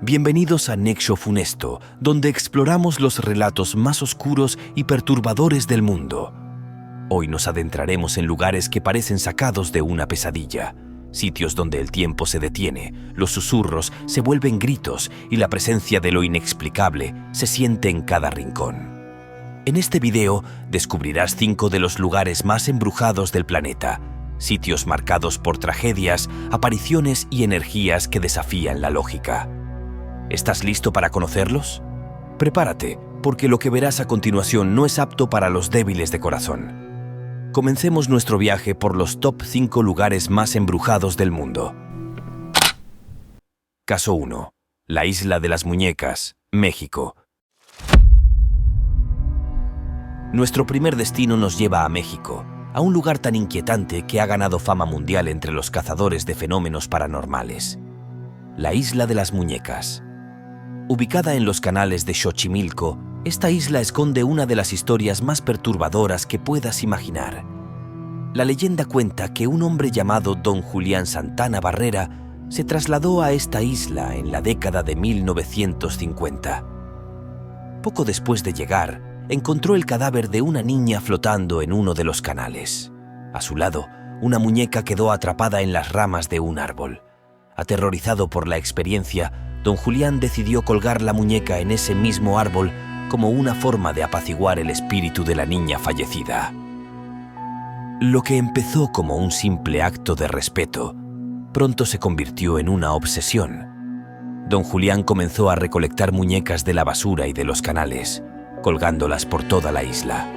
Bienvenidos a Nexo Funesto, donde exploramos los relatos más oscuros y perturbadores del mundo. Hoy nos adentraremos en lugares que parecen sacados de una pesadilla, sitios donde el tiempo se detiene, los susurros se vuelven gritos y la presencia de lo inexplicable se siente en cada rincón. En este video descubrirás 5 de los lugares más embrujados del planeta, sitios marcados por tragedias, apariciones y energías que desafían la lógica. ¿Estás listo para conocerlos? Prepárate, porque lo que verás a continuación no es apto para los débiles de corazón. Comencemos nuestro viaje por los top 5 lugares más embrujados del mundo. Caso 1. La Isla de las Muñecas, México. Nuestro primer destino nos lleva a México, a un lugar tan inquietante que ha ganado fama mundial entre los cazadores de fenómenos paranormales. La Isla de las Muñecas. Ubicada en los canales de Xochimilco, esta isla esconde una de las historias más perturbadoras que puedas imaginar. La leyenda cuenta que un hombre llamado Don Julián Santana Barrera se trasladó a esta isla en la década de 1950. Poco después de llegar, encontró el cadáver de una niña flotando en uno de los canales. A su lado, una muñeca quedó atrapada en las ramas de un árbol. Aterrorizado por la experiencia, Don Julián decidió colgar la muñeca en ese mismo árbol como una forma de apaciguar el espíritu de la niña fallecida. Lo que empezó como un simple acto de respeto, pronto se convirtió en una obsesión. Don Julián comenzó a recolectar muñecas de la basura y de los canales, colgándolas por toda la isla.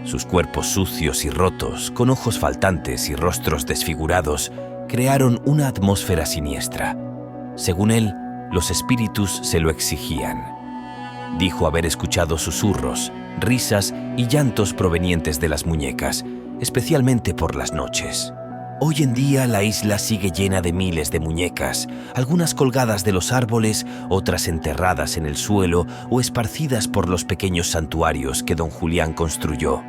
Sus cuerpos sucios y rotos, con ojos faltantes y rostros desfigurados, crearon una atmósfera siniestra. Según él, los espíritus se lo exigían. Dijo haber escuchado susurros, risas y llantos provenientes de las muñecas, especialmente por las noches. Hoy en día la isla sigue llena de miles de muñecas, algunas colgadas de los árboles, otras enterradas en el suelo o esparcidas por los pequeños santuarios que Don Julián construyó.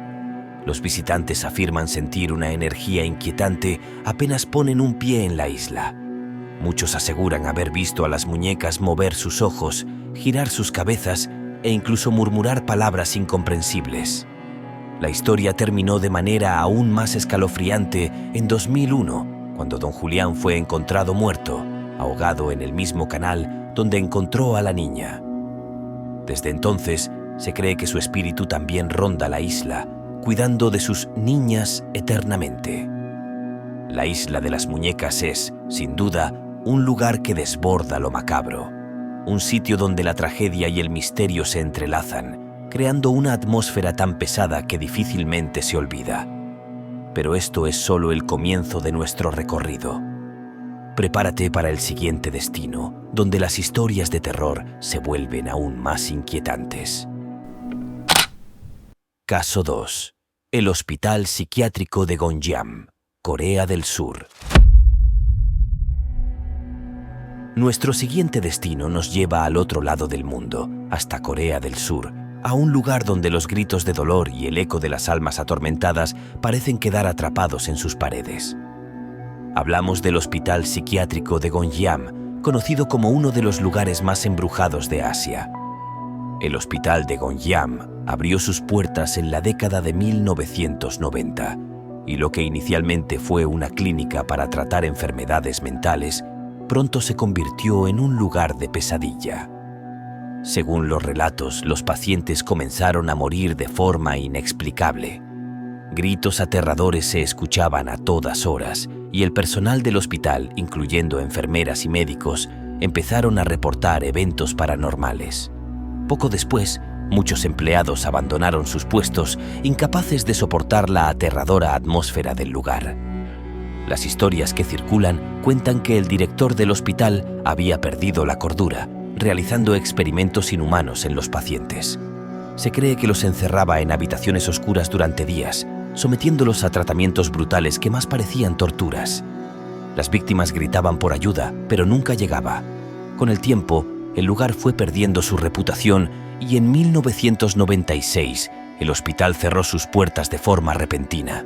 Los visitantes afirman sentir una energía inquietante apenas ponen un pie en la isla. Muchos aseguran haber visto a las muñecas mover sus ojos, girar sus cabezas e incluso murmurar palabras incomprensibles. La historia terminó de manera aún más escalofriante en 2001, cuando Don Julián fue encontrado muerto, ahogado en el mismo canal donde encontró a la niña. Desde entonces, se cree que su espíritu también ronda la isla, cuidando de sus niñas eternamente. La Isla de las Muñecas es, sin duda, un lugar que desborda lo macabro, un sitio donde la tragedia y el misterio se entrelazan, creando una atmósfera tan pesada que difícilmente se olvida. Pero esto es solo el comienzo de nuestro recorrido. Prepárate para el siguiente destino, donde las historias de terror se vuelven aún más inquietantes. Caso 2. El Hospital Psiquiátrico de Gonjiam, Corea del Sur. Nuestro siguiente destino nos lleva al otro lado del mundo, hasta Corea del Sur, a un lugar donde los gritos de dolor y el eco de las almas atormentadas parecen quedar atrapados en sus paredes. Hablamos del Hospital Psiquiátrico de Gonjiam, conocido como uno de los lugares más embrujados de Asia. El Hospital de Gonjiam abrió sus puertas en la década de 1990, y lo que inicialmente fue una clínica para tratar enfermedades mentales, pronto se convirtió en un lugar de pesadilla. Según los relatos, los pacientes comenzaron a morir de forma inexplicable. Gritos aterradores se escuchaban a todas horas y el personal del hospital, incluyendo enfermeras y médicos, empezaron a reportar eventos paranormales. Poco después, muchos empleados abandonaron sus puestos, incapaces de soportar la aterradora atmósfera del lugar. Las historias que circulan cuentan que el director del hospital había perdido la cordura, realizando experimentos inhumanos en los pacientes. Se cree que los encerraba en habitaciones oscuras durante días, sometiéndolos a tratamientos brutales que más parecían torturas. Las víctimas gritaban por ayuda, pero nunca llegaba. Con el tiempo, el lugar fue perdiendo su reputación y en 1996 el hospital cerró sus puertas de forma repentina.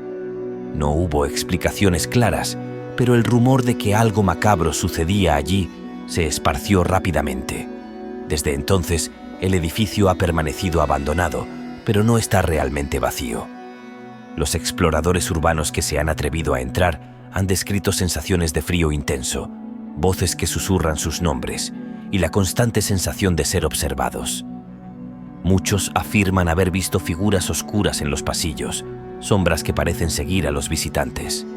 No hubo explicaciones claras, pero el rumor de que algo macabro sucedía allí se esparció rápidamente. Desde entonces, el edificio ha permanecido abandonado, pero no está realmente vacío. Los exploradores urbanos que se han atrevido a entrar han descrito sensaciones de frío intenso, voces que susurran sus nombres y la constante sensación de ser observados. Muchos afirman haber visto figuras oscuras en los pasillos, sombras que parecen seguir a los visitantes.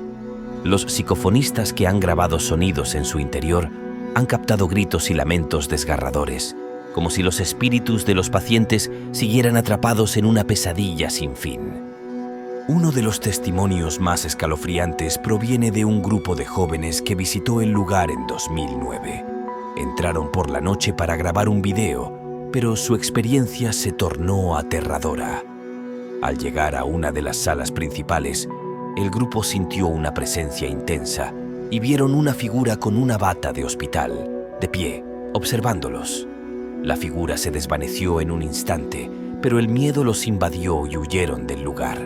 Los psicofonistas que han grabado sonidos en su interior han captado gritos y lamentos desgarradores, como si los espíritus de los pacientes siguieran atrapados en una pesadilla sin fin. Uno de los testimonios más escalofriantes proviene de un grupo de jóvenes que visitó el lugar en 2009. Entraron por la noche para grabar un video, pero su experiencia se tornó aterradora. Al llegar a una de las salas principales, el grupo sintió una presencia intensa y vieron una figura con una bata de hospital, de pie, observándolos. La figura se desvaneció en un instante, pero el miedo los invadió y huyeron del lugar.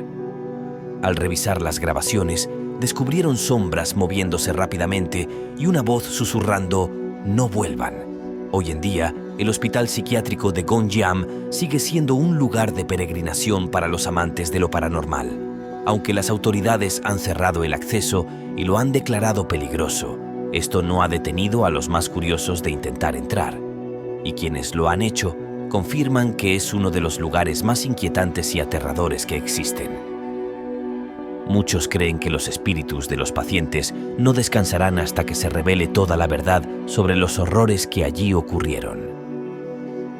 Al revisar las grabaciones, descubrieron sombras moviéndose rápidamente y una voz susurrando «No vuelvan». Hoy en día, el hospital psiquiátrico de Gonjiam sigue siendo un lugar de peregrinación para los amantes de lo paranormal. Aunque las autoridades han cerrado el acceso y lo han declarado peligroso, esto no ha detenido a los más curiosos de intentar entrar. Y quienes lo han hecho confirman que es uno de los lugares más inquietantes y aterradores que existen. Muchos creen que los espíritus de los pacientes no descansarán hasta que se revele toda la verdad sobre los horrores que allí ocurrieron.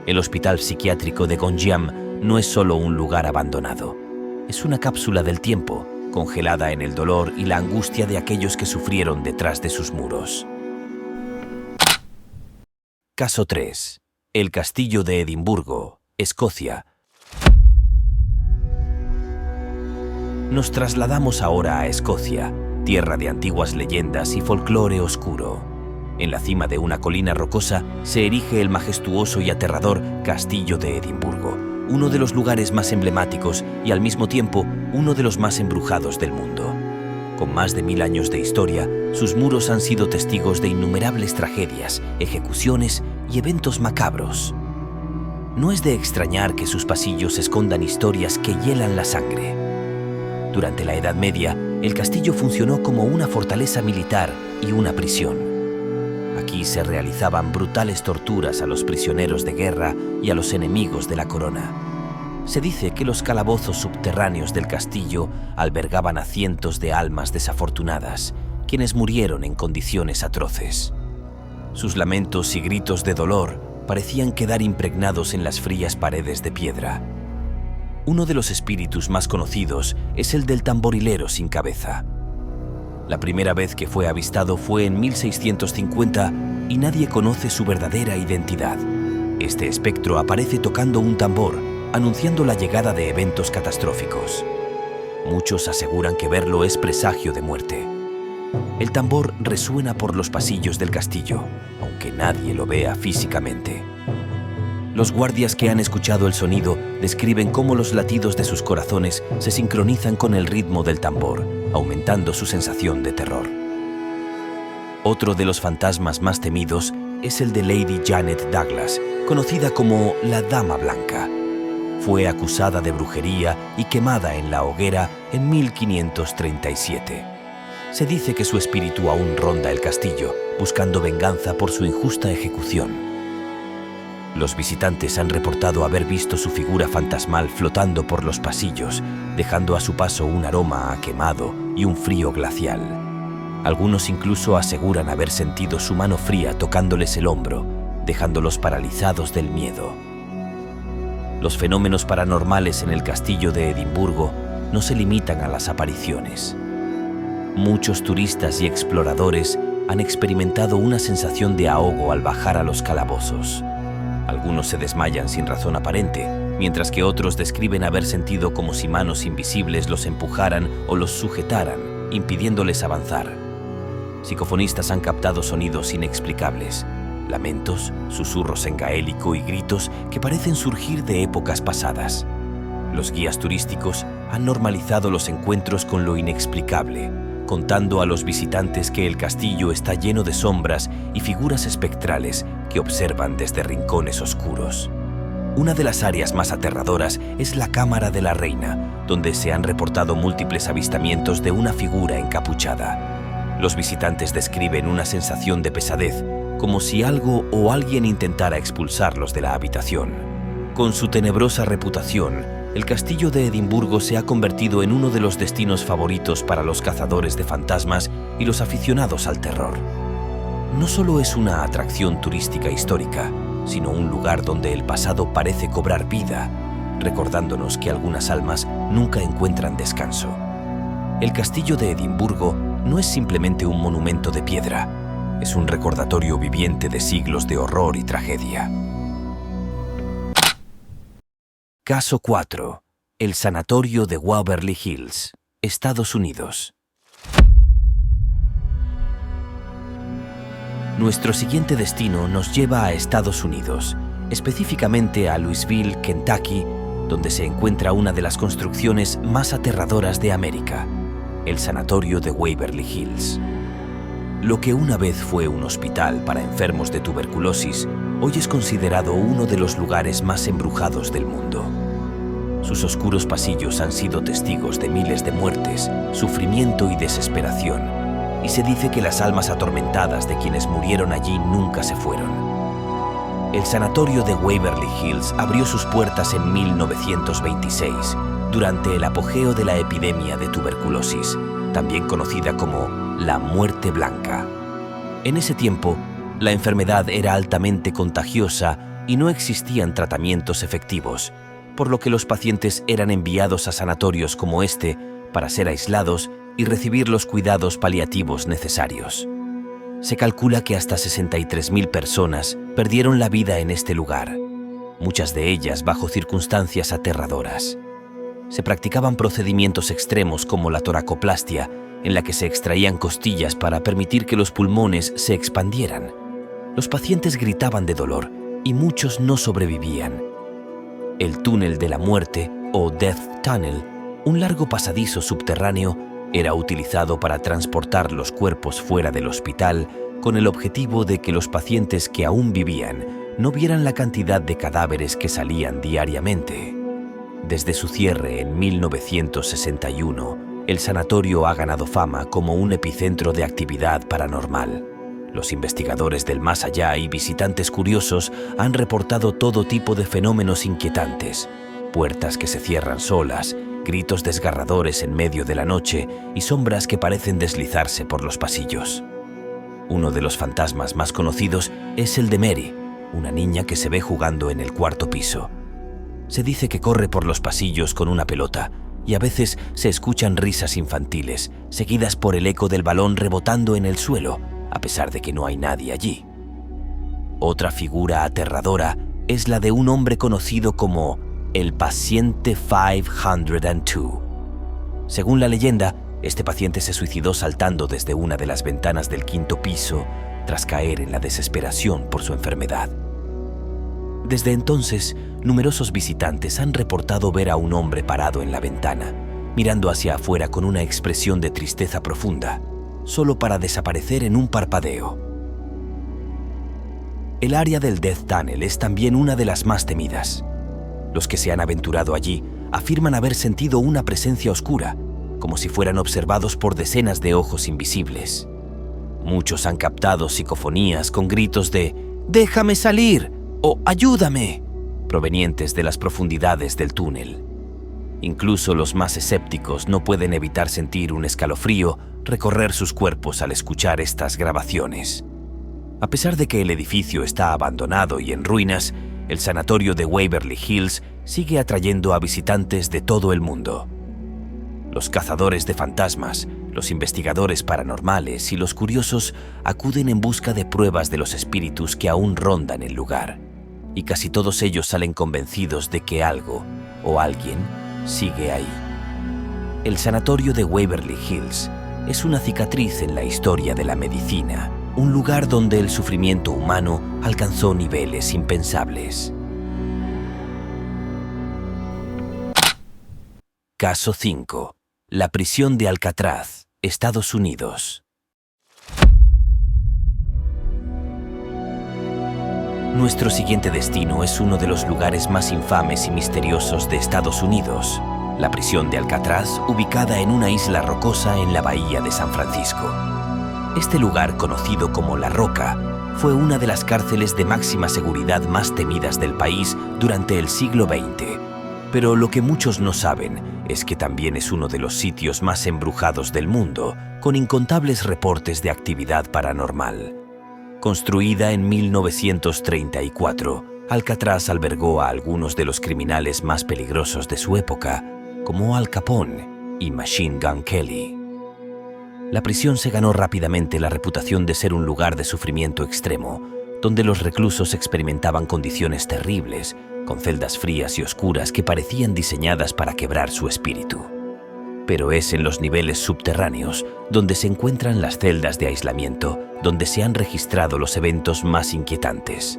El hospital psiquiátrico de Gonjiam no es solo un lugar abandonado. Es una cápsula del tiempo, congelada en el dolor y la angustia de aquellos que sufrieron detrás de sus muros. Caso 3. El castillo de Edimburgo, Escocia. Nos trasladamos ahora a Escocia, tierra de antiguas leyendas y folclore oscuro. En la cima de una colina rocosa se erige el majestuoso y aterrador Castillo de Edimburgo, uno de los lugares más emblemáticos y al mismo tiempo uno de los más embrujados del mundo. Con más de 1000 años de historia, sus muros han sido testigos de innumerables tragedias, ejecuciones y eventos macabros. No es de extrañar que sus pasillos escondan historias que hielan la sangre. Durante la Edad Media, el castillo funcionó como una fortaleza militar y una prisión. Aquí se realizaban brutales torturas a los prisioneros de guerra y a los enemigos de la corona. Se dice que los calabozos subterráneos del castillo albergaban a cientos de almas desafortunadas, quienes murieron en condiciones atroces. Sus lamentos y gritos de dolor parecían quedar impregnados en las frías paredes de piedra. Uno de los espíritus más conocidos es el del tamborilero sin cabeza. La primera vez que fue avistado fue en 1650 y nadie conoce su verdadera identidad. Este espectro aparece tocando un tambor, anunciando la llegada de eventos catastróficos. Muchos aseguran que verlo es presagio de muerte. El tambor resuena por los pasillos del castillo, aunque nadie lo vea físicamente. Los guardias que han escuchado el sonido describen cómo los latidos de sus corazones se sincronizan con el ritmo del tambor, aumentando su sensación de terror. Otro de los fantasmas más temidos es el de Lady Janet Douglas, conocida como la Dama Blanca. Fue acusada de brujería y quemada en la hoguera en 1537. Se dice que su espíritu aún ronda el castillo, buscando venganza por su injusta ejecución. Los visitantes han reportado haber visto su figura fantasmal flotando por los pasillos, dejando a su paso un aroma a quemado y un frío glacial. Algunos incluso aseguran haber sentido su mano fría tocándoles el hombro, dejándolos paralizados del miedo. Los fenómenos paranormales en el castillo de Edimburgo no se limitan a las apariciones. Muchos turistas y exploradores han experimentado una sensación de ahogo al bajar a los calabozos. Algunos se desmayan sin razón aparente, mientras que otros describen haber sentido como si manos invisibles los empujaran o los sujetaran, impidiéndoles avanzar. Psicofonistas han captado sonidos inexplicables, lamentos, susurros en gaélico y gritos que parecen surgir de épocas pasadas. Los guías turísticos han normalizado los encuentros con lo inexplicable, contando a los visitantes que el castillo está lleno de sombras y figuras espectrales que observan desde rincones oscuros. Una de las áreas más aterradoras es la Cámara de la Reina, donde se han reportado múltiples avistamientos de una figura encapuchada. Los visitantes describen una sensación de pesadez, como si algo o alguien intentara expulsarlos de la habitación. Con su tenebrosa reputación, el castillo de Edimburgo se ha convertido en uno de los destinos favoritos para los cazadores de fantasmas y los aficionados al terror. No solo es una atracción turística histórica, sino un lugar donde el pasado parece cobrar vida, recordándonos que algunas almas nunca encuentran descanso. El castillo de Edimburgo no es simplemente un monumento de piedra, es un recordatorio viviente de siglos de horror y tragedia. Caso 4. El sanatorio de Waverly Hills, Estados Unidos. Nuestro siguiente destino nos lleva a Estados Unidos, específicamente a Louisville, Kentucky, donde se encuentra una de las construcciones más aterradoras de América, el sanatorio de Waverly Hills. Lo que una vez fue un hospital para enfermos de tuberculosis, hoy es considerado uno de los lugares más embrujados del mundo. Sus oscuros pasillos han sido testigos de miles de muertes, sufrimiento y desesperación, y se dice que las almas atormentadas de quienes murieron allí nunca se fueron. El sanatorio de Waverly Hills abrió sus puertas en 1926, durante el apogeo de la epidemia de tuberculosis, también conocida como la muerte blanca. En ese tiempo, la enfermedad era altamente contagiosa y no existían tratamientos efectivos, por lo que los pacientes eran enviados a sanatorios como este para ser aislados y recibir los cuidados paliativos necesarios. Se calcula que hasta 63.000 personas perdieron la vida en este lugar, muchas de ellas bajo circunstancias aterradoras. Se practicaban procedimientos extremos como la toracoplastia, en la que se extraían costillas para permitir que los pulmones se expandieran. Los pacientes gritaban de dolor y muchos no sobrevivían. El túnel de la muerte, o Death Tunnel, un largo pasadizo subterráneo, era utilizado para transportar los cuerpos fuera del hospital con el objetivo de que los pacientes que aún vivían no vieran la cantidad de cadáveres que salían diariamente. Desde su cierre en 1961, el sanatorio ha ganado fama como un epicentro de actividad paranormal. Los investigadores del más allá y visitantes curiosos han reportado todo tipo de fenómenos inquietantes: puertas que se cierran solas, gritos desgarradores en medio de la noche y sombras que parecen deslizarse por los pasillos. Uno de los fantasmas más conocidos es el de Mary, una niña que se ve jugando en el cuarto piso. Se dice que corre por los pasillos con una pelota y a veces se escuchan risas infantiles, seguidas por el eco del balón rebotando en el suelo, a pesar de que no hay nadie allí. Otra figura aterradora es la de un hombre conocido como el paciente 502. Según la leyenda, este paciente se suicidó saltando desde una de las ventanas del quinto piso tras caer en la desesperación por su enfermedad. Desde entonces, numerosos visitantes han reportado ver a un hombre parado en la ventana, mirando hacia afuera con una expresión de tristeza profunda, solo para desaparecer en un parpadeo. El área del Death Tunnel es también una de las más temidas. Los que se han aventurado allí afirman haber sentido una presencia oscura, como si fueran observados por decenas de ojos invisibles. Muchos han captado psicofonías con gritos de «¡Déjame salir!» o «¡Ayúdame!», provenientes de las profundidades del túnel. Incluso los más escépticos no pueden evitar sentir un escalofrío recorrer sus cuerpos al escuchar estas grabaciones. A pesar de que el edificio está abandonado y en ruinas, el sanatorio de Waverly Hills sigue atrayendo a visitantes de todo el mundo. Los cazadores de fantasmas, los investigadores paranormales y los curiosos acuden en busca de pruebas de los espíritus que aún rondan el lugar, y casi todos ellos salen convencidos de que algo o alguien sigue ahí. El sanatorio de Waverly Hills es una cicatriz en la historia de la medicina, un lugar donde el sufrimiento humano alcanzó niveles impensables. Caso 5. La prisión de Alcatraz, Estados Unidos. Nuestro siguiente destino es uno de los lugares más infames y misteriosos de Estados Unidos, la prisión de Alcatraz, ubicada en una isla rocosa en la bahía de San Francisco. Este lugar, conocido como La Roca, fue una de las cárceles de máxima seguridad más temidas del país durante el siglo XX. Pero lo que muchos no saben es que también es uno de los sitios más embrujados del mundo, con incontables reportes de actividad paranormal. Construida en 1934, Alcatraz albergó a algunos de los criminales más peligrosos de su época, como Al Capone y Machine Gun Kelly. La prisión se ganó rápidamente la reputación de ser un lugar de sufrimiento extremo, donde los reclusos experimentaban condiciones terribles, con celdas frías y oscuras que parecían diseñadas para quebrar su espíritu. Pero es en los niveles subterráneos donde se encuentran las celdas de aislamiento, donde se han registrado los eventos más inquietantes.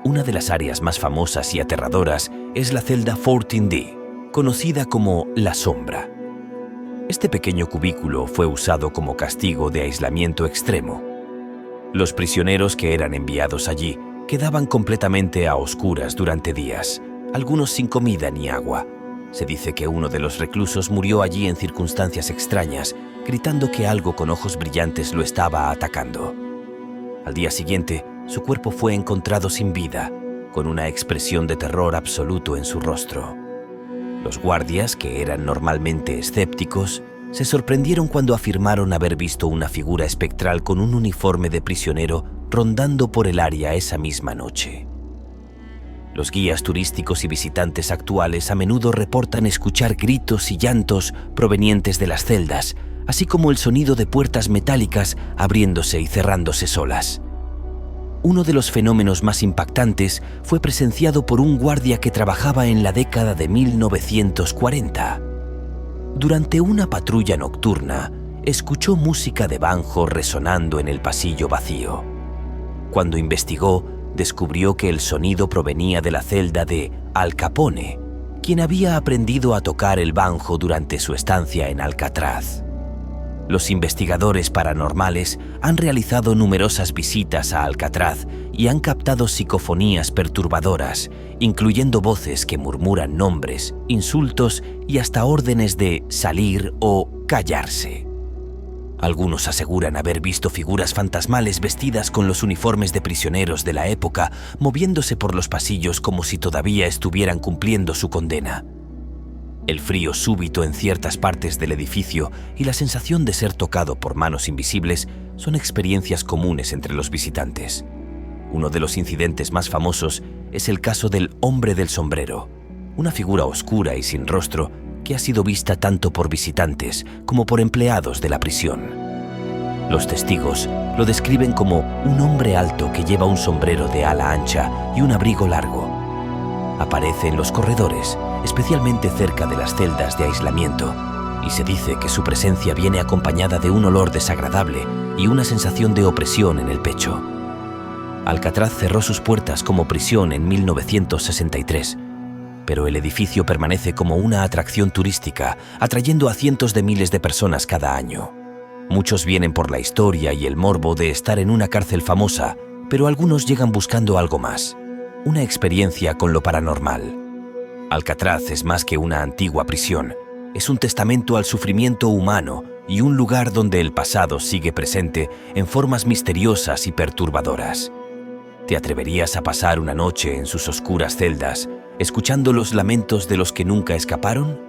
Una de las áreas más famosas y aterradoras es la celda 14D, conocida como La Sombra. Este pequeño cubículo fue usado como castigo de aislamiento extremo. Los prisioneros que eran enviados allí quedaban completamente a oscuras durante días, algunos sin comida ni agua. Se dice que uno de los reclusos murió allí en circunstancias extrañas, gritando que algo con ojos brillantes lo estaba atacando. Al día siguiente, su cuerpo fue encontrado sin vida, con una expresión de terror absoluto en su rostro. Los guardias, que eran normalmente escépticos, se sorprendieron cuando afirmaron haber visto una figura espectral con un uniforme de prisionero rondando por el área esa misma noche. Los guías turísticos y visitantes actuales a menudo reportan escuchar gritos y llantos provenientes de las celdas, así como el sonido de puertas metálicas abriéndose y cerrándose solas. Uno de los fenómenos más impactantes fue presenciado por un guardia que trabajaba en la década de 1940. Durante una patrulla nocturna, escuchó música de banjo resonando en el pasillo vacío. Cuando investigó, descubrió que el sonido provenía de la celda de Al Capone, quien había aprendido a tocar el banjo durante su estancia en Alcatraz. Los investigadores paranormales han realizado numerosas visitas a Alcatraz y han captado psicofonías perturbadoras, incluyendo voces que murmuran nombres, insultos y hasta órdenes de salir o callarse. Algunos aseguran haber visto figuras fantasmales vestidas con los uniformes de prisioneros de la época, moviéndose por los pasillos como si todavía estuvieran cumpliendo su condena. El frío súbito en ciertas partes del edificio y la sensación de ser tocado por manos invisibles son experiencias comunes entre los visitantes. Uno de los incidentes más famosos es el caso del Hombre del Sombrero, una figura oscura y sin rostro que ha sido vista tanto por visitantes como por empleados de la prisión. Los testigos lo describen como un hombre alto que lleva un sombrero de ala ancha y un abrigo largo. Aparece en los corredores, especialmente cerca de las celdas de aislamiento, y se dice que su presencia viene acompañada de un olor desagradable y una sensación de opresión en el pecho. Alcatraz cerró sus puertas como prisión en 1963, pero el edificio permanece como una atracción turística, atrayendo a cientos de miles de personas cada año. Muchos vienen por la historia y el morbo de estar en una cárcel famosa, pero algunos llegan buscando algo más, una experiencia con lo paranormal. Alcatraz es más que una antigua prisión, es un testamento al sufrimiento humano y un lugar donde el pasado sigue presente en formas misteriosas y perturbadoras. ¿Te atreverías a pasar una noche en sus oscuras celdas, escuchando los lamentos de los que nunca escaparon?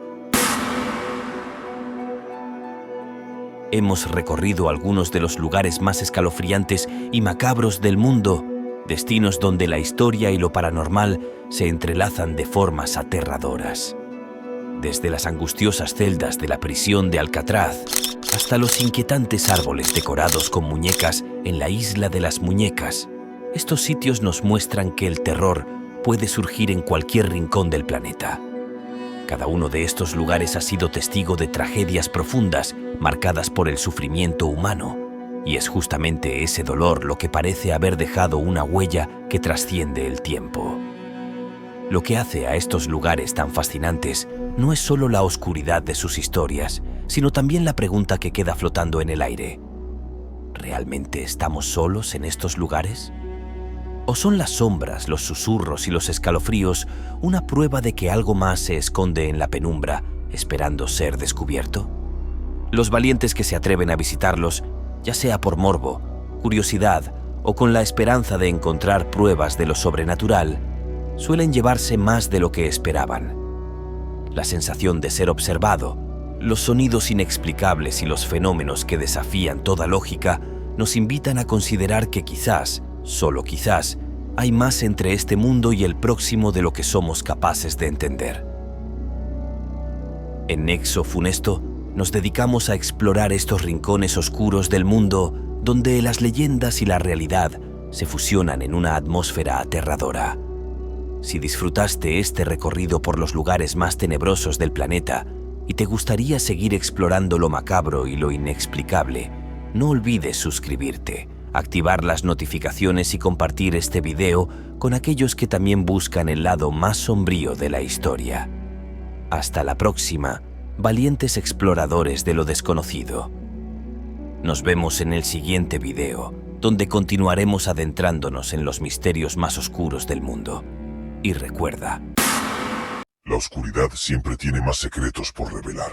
Hemos recorrido algunos de los lugares más escalofriantes y macabros del mundo, destinos donde la historia y lo paranormal se entrelazan de formas aterradoras. Desde las angustiosas celdas de la prisión de Alcatraz hasta los inquietantes árboles decorados con muñecas en la Isla de las Muñecas, estos sitios nos muestran que el terror puede surgir en cualquier rincón del planeta. Cada uno de estos lugares ha sido testigo de tragedias profundas marcadas por el sufrimiento humano, y es justamente ese dolor lo que parece haber dejado una huella que trasciende el tiempo. Lo que hace a estos lugares tan fascinantes no es solo la oscuridad de sus historias, sino también la pregunta que queda flotando en el aire. ¿Realmente estamos solos en estos lugares? ¿O son las sombras, los susurros y los escalofríos una prueba de que algo más se esconde en la penumbra, esperando ser descubierto? Los valientes que se atreven a visitarlos, ya sea por morbo, curiosidad o con la esperanza de encontrar pruebas de lo sobrenatural, suelen llevarse más de lo que esperaban. La sensación de ser observado, los sonidos inexplicables y los fenómenos que desafían toda lógica nos invitan a considerar que quizás, solo quizás, hay más entre este mundo y el próximo de lo que somos capaces de entender. En Nexo Funesto nos dedicamos a explorar estos rincones oscuros del mundo donde las leyendas y la realidad se fusionan en una atmósfera aterradora. Si disfrutaste este recorrido por los lugares más tenebrosos del planeta y te gustaría seguir explorando lo macabro y lo inexplicable, no olvides suscribirte, activar las notificaciones y compartir este video con aquellos que también buscan el lado más sombrío de la historia. Hasta la próxima, valientes exploradores de lo desconocido. Nos vemos en el siguiente video, donde continuaremos adentrándonos en los misterios más oscuros del mundo. Y recuerda, la oscuridad siempre tiene más secretos por revelar.